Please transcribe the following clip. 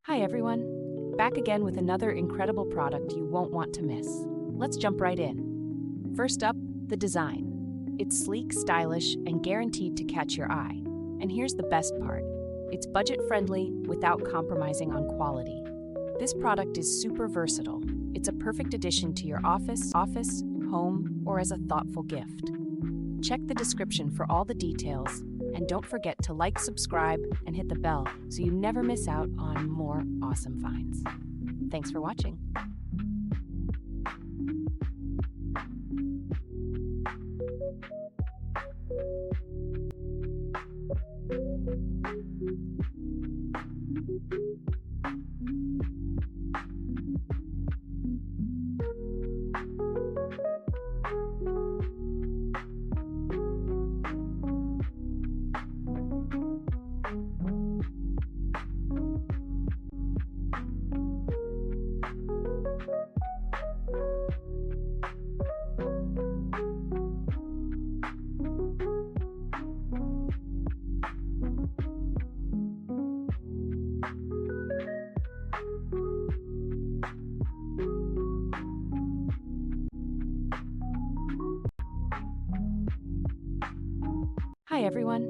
Hi everyone, back again with another incredible product you won't want to miss. Let's jump right in. First up, the design. It's sleek, stylish, and guaranteed to catch your eye. And here's the best part. It's budget-friendly without compromising on quality. This product is super versatile. It's a perfect addition to your office, home, or as a thoughtful gift. Check the description for all the details, and don't forget to like, subscribe, and hit the bell so you never miss out on more awesome finds. Thanks for watching. Hi everyone,